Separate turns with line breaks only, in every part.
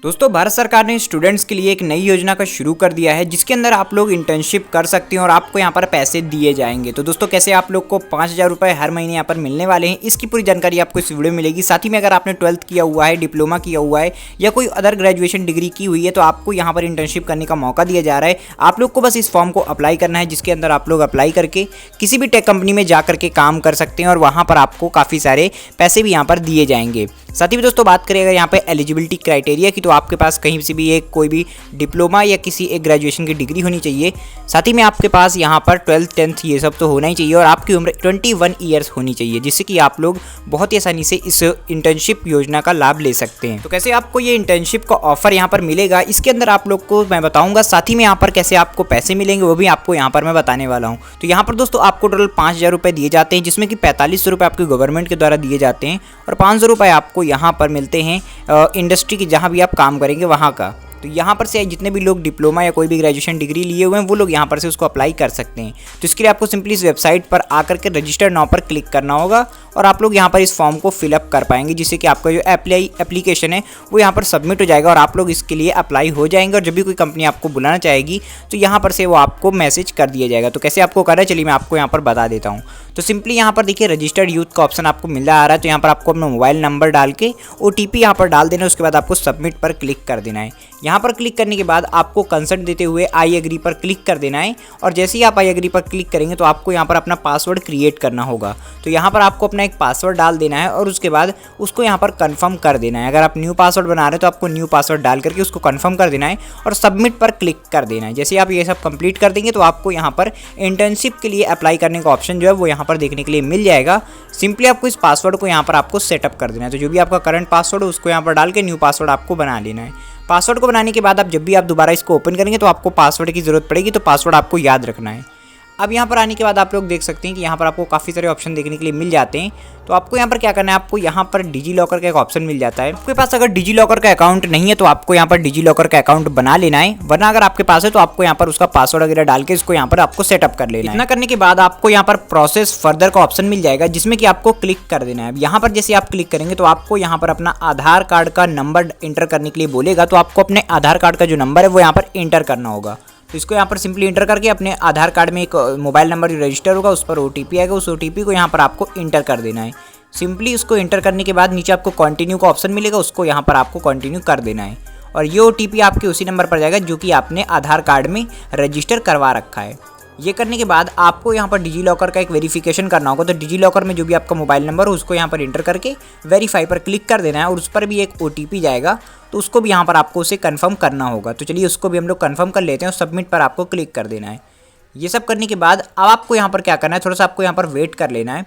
दोस्तों भारत सरकार ने स्टूडेंट्स के लिए एक नई योजना का शुरू कर दिया है जिसके अंदर आप लोग इंटर्नशिप कर सकते हैं और आपको यहाँ पर पैसे दिए जाएंगे। तो दोस्तों कैसे आप लोग को 5,000 रुपये हर महीने यहाँ पर मिलने वाले हैं, इसकी पूरी जानकारी आपको इस वीडियो में मिलेगी। साथ ही में अगर आपने 12th किया हुआ है, डिप्लोमा किया हुआ है या कोई अदर ग्रेजुएशन डिग्री की हुई है तो आपको यहाँ पर इंटर्नशिप करने का मौका दिया जा रहा है। आप लोग को बस इस फॉर्म को अप्लाई करना है जिसके अंदर आप लोग अप्लाई करके किसी भी टेक कंपनी में जा करके काम कर सकते हैं और वहाँ पर आपको काफ़ी सारे पैसे भी यहाँ पर दिए जाएंगे। साथ ही में दोस्तों बात करें अगर यहाँ पे एलिजिबिलिटी क्राइटेरिया की, तो आपके पास कहीं से भी एक कोई भी डिप्लोमा या किसी एक ग्रेजुएशन की डिग्री होनी चाहिए। साथ ही में आपके पास यहाँ पर 12th 10th ये सब तो होना ही चाहिए और आपकी उम्र 21 ईयर्स होनी चाहिए, जिससे कि आप लोग बहुत ही आसानी से इस इंटर्नशिप योजना का लाभ ले सकते हैं। तो कैसे आपको ये इंटर्नशिप का ऑफर यहाँ पर मिलेगा इसके अंदर आप लोग को मैं बताऊँगा। साथ ही में यहाँ पर कैसे आपको पैसे मिलेंगे वो भी आपको यहाँ पर मैं बताने वाला हूँ। तो यहाँ पर दोस्तों आपको टोटल 5,000 रुपये दिए जाते हैं, जिसमें कि 4500 रुपये आपके गवर्नमेंट के द्वारा दिए जाते हैं और 500 रुपये आपको यहाँ पर मिलते हैं इंडस्ट्री की जहाँ भी आप काम करेंगे वहाँ का। तो यहाँ पर से जितने भी लोग डिप्लोमा या कोई भी ग्रेजुएशन डिग्री लिए हुए हैं वो लोग यहाँ पर से उसको अप्लाई कर सकते हैं। तो इसके लिए आपको सिंपली इस वेबसाइट पर आकर के रजिस्टर नाउ पर क्लिक करना होगा और आप लोग यहाँ पर इस फॉर्म को फिलअप कर पाएंगे, जिससे कि आपका जो एप्लीकेशन है वो यहाँ पर सबमिट हो जाएगा और आप लोग इसके लिए अप्लाई हो जाएंगे। और जब भी कोई कंपनी आपको बुलाना चाहेगी तो यहाँ पर से वो आपको मैसेज कर दिया जाएगा। तो कैसे आपको करना है चलिए मैं आपको यहाँ पर बता देता हूँ। तो सिंपली यहाँ पर देखिए रजिस्टर्ड यूथ का ऑप्शन आपको मिल रहा है। तो यहाँ पर आपको अपना मोबाइल नंबर डाल के OTP यहाँ पर डाल देना है। उसके बाद आपको सबमिट पर क्लिक कर देना है। यहाँ पर क्लिक करने के बाद आपको कंसेंट देते हुए आई एग्री पर क्लिक कर देना है और जैसे ही आप आई एग्री पर क्लिक करेंगे तो आपको यहाँ पर अपना पासवर्ड क्रिएट करना होगा। तो यहाँ पर आपको अपना एक पासवर्ड डाल देना है और उसके बाद उसको यहाँ पर कंफर्म कर देना है। अगर आप न्यू पासवर्ड बना रहे हैं तो आपको न्यू पासवर्ड डाल करके उसको कंफर्म कर देना है और सबमिट पर क्लिक कर देना है। जैसे आप ये सब कंप्लीट कर देंगे तो आपको यहाँ पर इंटर्नशिप के लिए अप्लाई करने का ऑप्शन जो है वो यहाँ पर देखने के लिए मिल जाएगा। सिंपली आपको इस पासवर्ड को यहाँ पर आपको सेटअप कर देना है। तो जो भी आपका करंट पासवर्ड है उसको यहाँ पर डाल के न्यू पासवर्ड आपको बना लेना है। पासवर्ड को बनाने के बाद आप जब भी आप दोबारा इसको ओपन करेंगे तो आपको पासवर्ड की ज़रूरत पड़ेगी, तो पासवर्ड आपको याद रखना है। अब यहाँ पर आने के बाद आप लोग देख सकते हैं कि यहाँ पर आपको काफ़ी सारे ऑप्शन देखने के लिए मिल जाते हैं। तो आपको यहाँ पर क्या करना है, आपको यहाँ पर डिजी लॉकर का एक ऑप्शन मिल जाता है। आपके पास अगर डिजी लॉकर का अकाउंट नहीं है तो आपको यहाँ पर डिजी लॉकर का अकाउंट बना लेना है, वरना अगर आपके पास है तो आपको यहाँ पर उसका पासवर्ड वगैरह डाल के इसको यहाँ पर आपको सेटअप कर लेना है। इतना करने के बाद आपको यहाँ पर प्रोसेस फर्दर का ऑप्शन मिल जाएगा जिसमें कि आपको क्लिक कर देना है। यहाँ पर जैसे आप क्लिक करेंगे तो आपको यहाँ पर अपना आधार कार्ड का नंबर इंटर करने के लिए बोलेगा। तो आपको अपने आधार कार्ड का जो नंबर है वो यहाँ पर इंटर करना होगा। तो इसको यहाँ पर सिंपली इंटर करके अपने आधार कार्ड में एक मोबाइल नंबर जो रजिस्टर होगा उस पर OTP आएगा, उस OTP को यहाँ पर आपको इंटर कर देना है। सिंपली उसको इंटर करने के बाद नीचे आपको कंटिन्यू का ऑप्शन मिलेगा, उसको यहाँ पर आपको कंटिन्यू कर देना है और ये OTP आपके उसी नंबर पर जाएगा जो कि आपने आधार कार्ड में रजिस्टर करवा रखा है। ये करने के बाद आपको यहाँ पर डिजी लॉकर का एक वेरिफिकेशन करना होगा। तो डिजी लॉकर में जो भी आपका मोबाइल नंबर हो उसको यहाँ पर इंटर करके वेरीफाई पर क्लिक कर देना है और उस पर भी एक OTP जाएगा, तो उसको भी यहाँ पर आपको उसे कंफर्म करना होगा। तो चलिए उसको भी हम लोग कंफर्म कर लेते हैं और सबमिट पर आपको क्लिक कर देना है। ये सब करने के बाद अब आपको यहाँ पर क्या करना है, थोड़ा सा आपको यहाँ पर वेट कर लेना है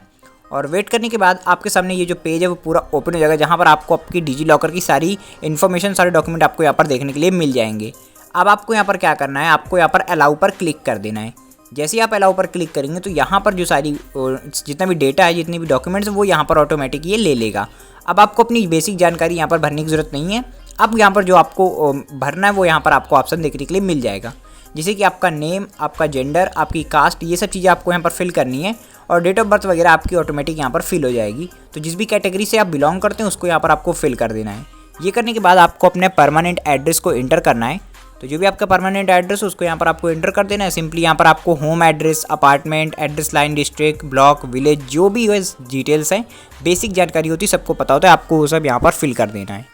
और वेट करने के बाद आपके सामने ये जो पेज है वो पूरा ओपन हो जाएगा, जहाँ पर आपको आपकी डिजी लॉकर की सारी इन्फॉर्मेशन, सारे डॉक्यूमेंट आपको यहाँ पर देखने के लिए मिल जाएंगे। अब आपको यहाँ पर क्या करना है, आपको यहाँ पर अलाउ पर क्लिक कर देना है। जैसे ही आप अलाउ पर क्लिक करेंगे तो यहाँ पर जो सारी जितना भी डेटा है, जितने भी डॉक्यूमेंट्स हैं वो यहाँ पर ऑटोमेटिक ये ले लेगा। अब आपको अपनी बेसिक जानकारी यहाँ पर भरने की ज़रूरत नहीं है। अब यहाँ पर जो आपको भरना है वो यहाँ पर आपको ऑप्शन देखने के लिए मिल जाएगा, जैसे कि आपका नेम, आपका जेंडर, आपकी कास्ट, ये सब चीज़ें आपको यहाँ पर फिल करनी है और डेट ऑफ बर्थ वगैरह आपकी ऑटोमेटिक यहाँ पर फिल हो जाएगी। तो जिस भी कैटेगरी से आप बिलोंग करते हैं उसको यहाँ पर आपको फिल कर देना है। ये करने के बाद आपको अपने परमानेंट एड्रेस को इंटर करना है। तो जो भी आपका परमानेंट एड्रेस है उसको यहाँ पर आपको इंटर कर देना है। सिंपली यहाँ पर आपको home address, apartment address, line, district, block, village, जो भी डिटेल्स हैं, बेसिक जानकारी होती है, सबको पता होता है, आपको वो सब यहाँ पर फिल कर देना है।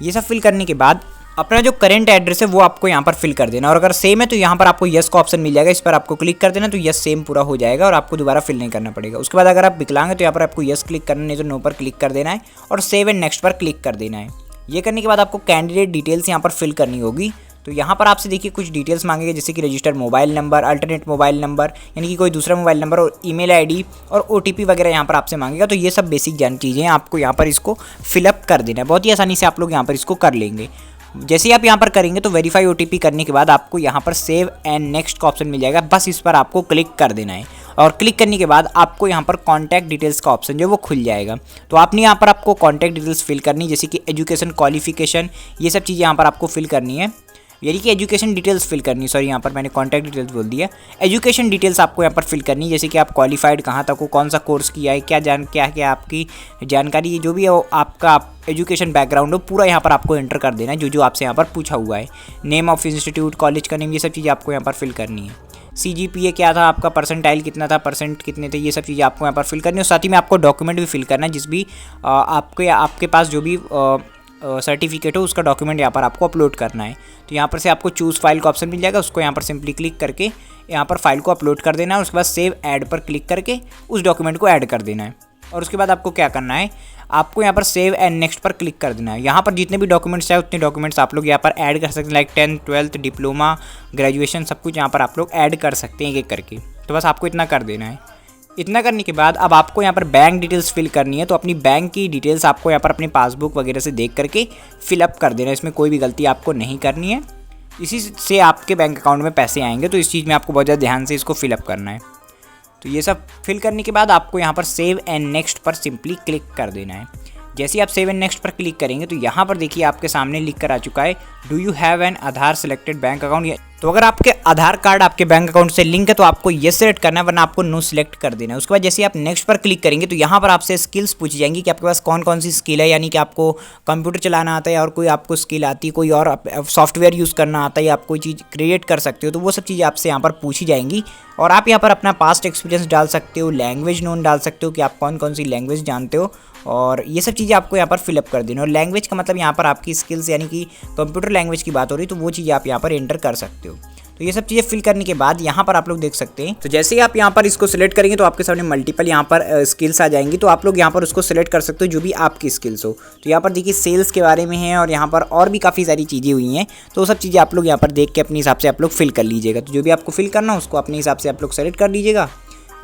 ये सब फिल करने के बाद अपना जो करंट एड्रेस है वो आपको यहाँ पर फिल कर देना और अगर सेम है तो यहाँ पर आपको यस का ऑप्शन मिल जाएगा, इस पर आपको क्लिक कर देना तो यस सेम पूरा हो जाएगा और आपको दोबारा फिल नहीं करना पड़ेगा। उसके बाद अगर आप विकलांग है तो यहाँ पर आपको यस क्लिक करना, नहीं तो नो पर क्लिक कर देना है और सेव एंड नेक्स्ट पर क्लिक कर देना है। ये करने के बाद आपको कैंडिडेट डिटेल्स यहाँ पर फिल करनी होगी। तो यहाँ पर आपसे देखिए कुछ डिटेल्स मांगेंगे, जैसे कि registered mobile number, alternate mobile number यानी कि कोई दूसरा मोबाइल नंबर और ईमेल आईडी और OTP वगैरह यहाँ पर आपसे मांगेगा। तो ये सब बेसिक चीज़ें हैं, आपको यहाँ पर इसको फिलअप कर देना है। बहुत ही आसानी से आप लोग यहाँ पर इसको कर लेंगे। जैसे ही आप यहाँ पर करेंगे तो वेरीफाई OTP करने के बाद आपको यहाँ पर सेव एंड नेक्स्ट का ऑप्शन मिल जाएगा, बस इस पर आपको क्लिक कर देना है और क्लिक करने के बाद आपको यहाँ पर कॉन्टैक्ट डिटेल्स का ऑप्शन जो है वो खुल जाएगा। तो आपने यहाँ पर आपको कॉन्टैक्ट डिटेल्स फिल करनी, जैसे कि एजुकेशन, क्वालिफिकेशन, ये सब चीज़ें यहाँ पर आपको फिल करनी है। यानी कि एजुकेशन डिटेल्स फिल करनी, सॉरी यहाँ पर मैंने कॉन्टैक्ट डिटेल्स बोल दिया, एजुकेशन डिटेल्स आपको यहाँ पर फिल करनी है, जैसे कि आप क्वालिफाइड कहाँ तक हो, कौन सा कोर्स किया है, क्या आपकी जानकारी, जो भी है आपका एजुकेशन बैकग्राउंड हो पूरा यहाँ पर आपको एंटर कर देना है, जो आपसे यहाँ पर पूछा हुआ है। नेम ऑफ इंस्टीट्यूट, कॉलेज का नेम, ये सब चीज़ें आपको यहाँ पर फिल करनी है। CGPA क्या था आपका, परसेंटाइल कितना था, परसेंट कितने थे, ये सब चीज़ें आपको यहाँ पर फिल करनी है। और साथ ही में आपको डॉक्यूमेंट भी फिल करना है, जिस भी आपके पास जो भी सर्टिफिकेट हो उसका डॉक्यूमेंट यहाँ पर आपको अपलोड करना है। तो यहाँ पर से आपको चूज़ फाइल का ऑप्शन मिल जाएगा, उसको यहाँ पर सिंपली क्लिक करके यहाँ पर फाइल को अपलोड कर देना है। उसके बाद सेव ऐड पर क्लिक करके उस डॉक्यूमेंट को ऐड कर देना है। और उसके बाद आपको क्या करना है, आपको यहाँ पर सेव एंड नेक्स्ट पर क्लिक कर देना है। यहाँ पर जितने भी डॉक्यूमेंट्स चाहे उतने डॉक्यूमेंट्स आप लोग यहाँ पर ऐड कर सकते हैं, like 10th 12th diploma, graduation, सब कुछ यहाँ पर आप लोग ऐड कर सकते हैं एक एक करके। तो बस आपको इतना कर देना है। इतना करने के बाद अब आपको यहाँ पर बैंक डिटेल्स फिल करनी है। तो अपनी बैंक की डिटेल्स आपको यहाँ पर अपनी पासबुक वगैरह से देख करके फिलअप कर देना है, इसमें कोई भी गलती आपको नहीं करनी है। इसी से आपके बैंक अकाउंट में पैसे आएंगे, तो इस चीज़ में आपको बहुत ज़्यादा ध्यान से इसको फिलअप करना है। तो ये सब फिल करने के बाद आपको यहाँ पर सेव एंड नेक्स्ट पर सिंपली क्लिक कर देना है। जैसे ही आप सेव एंड नेक्स्ट पर क्लिक करेंगे तो यहाँ पर देखिए आपके सामने लिख कर आ चुका है, do you have an Aadhaar selected bank account. तो अगर आपके आधार कार्ड आपके बैंक अकाउंट से लिंक है तो आपको ये सेलेक्ट करना है, वरना आपको नो सिलेक्ट कर देना है। उसके बाद जैसे आप नेक्स्ट पर क्लिक करेंगे तो यहाँ पर आपसे स्किल्स पूछी जाएंगी कि आपके पास कौन कौन सी स्किल है, यानी कि आपको कंप्यूटर चलाना आता है और कोई आपको स्किल आती है, कोई और सॉफ्टवेयर यूज़ करना आता है, या आप कोई चीज़ क्रिएट कर सकते हो, तो वो सब चीज़ें आपसे यहाँ पर पूछी जाएंगी। और आप यहाँ पर अपना पास्ट एक्सपीरियंस डाल सकते हो, लैंग्वेज नोन डाल सकते हो कि आप कौन कौन सी लैंग्वेज जानते हो, और ये सब चीज़ें आपको यहाँ पर फिलअप कर देना। और लैंग्वेज का मतलब यहाँ पर आपकी स्किल्स, यानी कि कंप्यूटर लैंग्वेज की बात हो रही है, तो वो चीज़ें आप यहाँ पर एंटर कर सकते हो। तो ये सब चीज़ें फिल करने के बाद यहाँ पर आप लोग देख सकते हैं, तो जैसे ही आप यहाँ पर इसको सिलेक्ट करेंगे तो आपके सामने मल्टीपल यहाँ पर स्किल्स आ जाएंगी। तो आप लोग यहाँ पर उसको सिलेक्ट कर सकते हो जो भी आपकी स्किल्स हो। तो यहाँ पर देखिए सेल्स के बारे में है, और यहाँ पर और भी काफ़ी सारी चीज़ें हुई हैं, तो वो सब चीज़ें आप लोग यहाँ पर देख के अपने हिसाब से आप लोग फिल कर लीजिएगा। तो जो भी आपको फिल करना हो उसको अपने हिसाब से आप लोग सेलेक्ट कर लीजिएगा।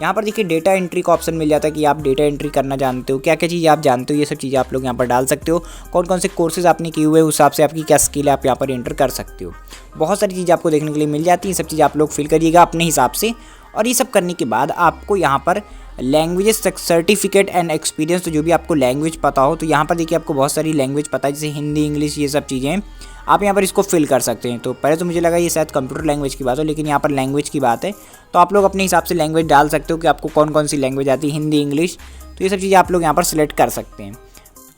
यहाँ पर देखिए डेटा एंट्री का ऑप्शन मिल जाता है कि आप डेटा एंट्री करना जानते हो, क्या क्या चीज़ें आप जानते हो, ये सब चीज़ें आप लोग यहाँ पर डाल सकते हो। कौन कौन से कोर्सेज आपने किए हुए हैं, उस हिसाब से आपकी क्या स्किल है आप यहाँ पर एंटर कर सकते हो। बहुत सारी चीज़ें आपको देखने के लिए मिल जाती हैं, सब चीज़ें आप लोग फिल करिएगा अपने हिसाब से। और ये सब करने के बाद आपको यहाँ पर लैंग्वेजेस सर्टिफिकेट एंड एक्सपीरियंस, तो जो भी आपको लैंग्वेज पता हो, तो यहाँ पर देखिए आपको बहुत सारी लैंग्वेज पता है, जैसे हिंदी, इंग्लिश, ये सब चीज़ें आप यहाँ पर इसको फिल कर सकते हैं। तो पहले तो मुझे लगा ये शायद कंप्यूटर लैंग्वेज की बात हो, लेकिन यहाँ पर लैंग्वेज की बात है, तो आप लोग अपने हिसाब से लैंग्वेज डाल सकते हो कि आपको कौन कौन सी लैंग्वेज आती है, हिंदी, इंग्लिश, तो ये सब चीज़ें आप लोग यहाँ पर सिलेक्ट कर सकते हैं।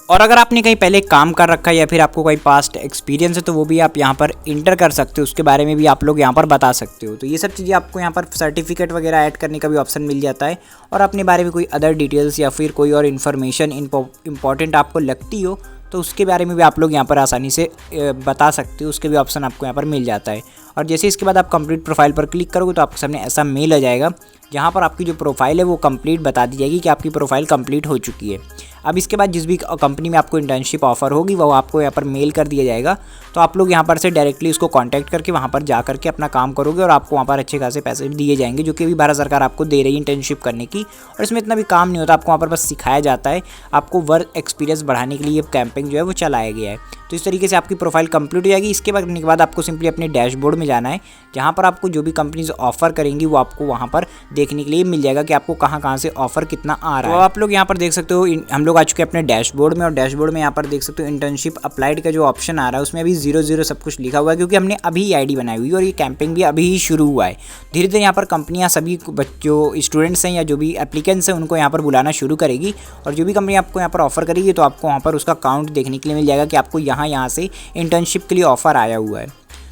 और अगर आपने कहीं पहले काम कर रखा है या फिर आपको कोई पास्ट एक्सपीरियंस है तो वो भी आप यहाँ पर इंटर कर सकते हो, उसके बारे में भी आप लोग यहाँ पर बता सकते हो। तो ये सब चीज़ें आपको यहाँ पर सर्टिफिकेट वगैरह ऐड करने का भी ऑप्शन मिल जाता है। और अपने बारे में कोई अदर डिटेल्स या फिर कोई और इन्फॉर्मेशन इंपॉर्टेंट आपको लगती हो तो उसके बारे में भी आप लोग यहाँ पर आसानी से बता सकते हो, उसके भी ऑप्शन आपको यहाँ पर मिल जाता है। और जैसे इसके बाद आप कंप्लीट प्रोफाइल पर क्लिक करोगे तो आपके सामने ऐसा मेल आ जाएगा जहाँ पर आपकी जो प्रोफाइल है वो कंप्लीट बता दी जाएगी कि आपकी प्रोफाइल कंप्लीट हो चुकी है। अब इसके बाद जिस भी कंपनी में आपको इंटर्नशिप ऑफर होगी वो आपको यहाँ पर मेल कर दिया जाएगा। तो आप लोग यहाँ पर से डायरेक्टली उसको कांटेक्ट करके वहाँ पर जा करके अपना काम करोगे और आपको वहाँ पर अच्छे खासे पैसे भी दिए जाएंगे, जो कि अभी भारत सरकार आपको दे रही है इंटर्नशिप करने की। और इसमें इतना भी काम नहीं होता, आपको वहाँ पर बस सिखाया जाता है। आपको वर्क एक्सपीरियंस बढ़ाने के लिए ये कैंपेन जो है वो चलाया गया है। तो इस तरीके से आपकी प्रोफाइल कंप्लीट हो जाएगी। इसके करने के बाद आपको सिंपली अपने डैशबोर्ड में जाना है, जहाँ पर आपको जो भी कंपनीज ऑफर करेंगी वो आपको वहाँ पर देखने के लिए मिल जाएगा कि आपको कहाँ से ऑफर कितना आ रहा है। तो आप लोग यहाँ पर देख सकते हो, हम लोग आ चुके हैं अपने डैशबोर्ड में, और डैशबोर्ड में यहाँ पर देख सकते हो इंटर्नशिप अप्लाइड का जो ऑप्शन आ रहा है उसमें अभी 00 सब कुछ लिखा हुआ है, क्योंकि हमने अभी आईडी बनाई हुई है और ये कैंपेन भी अभी ही शुरू हुआ है। धीरे धीरे यहाँ पर कंपनियाँ सभी जो स्टूडेंट्स हैं या जो भी एप्लीकेंट्स हैं उनको यहाँ पर बुलाना शुरू करेगी, और जो भी कंपनी आपको यहाँ पर ऑफर करेगी तो आपको वहाँ पर उसका काउंट देखने के लिए मिल जाएगा कि आपको यहाँ से इंटर्नशिप के लिए ऑफर आया हुआ है।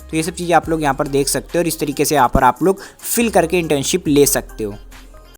तो ये सब चीज़ें आप लोग यहाँ पर देख सकते हो, और इस तरीके से यहाँ पर आप लोग फिल करके इंटर्नशिप ले सकते हो।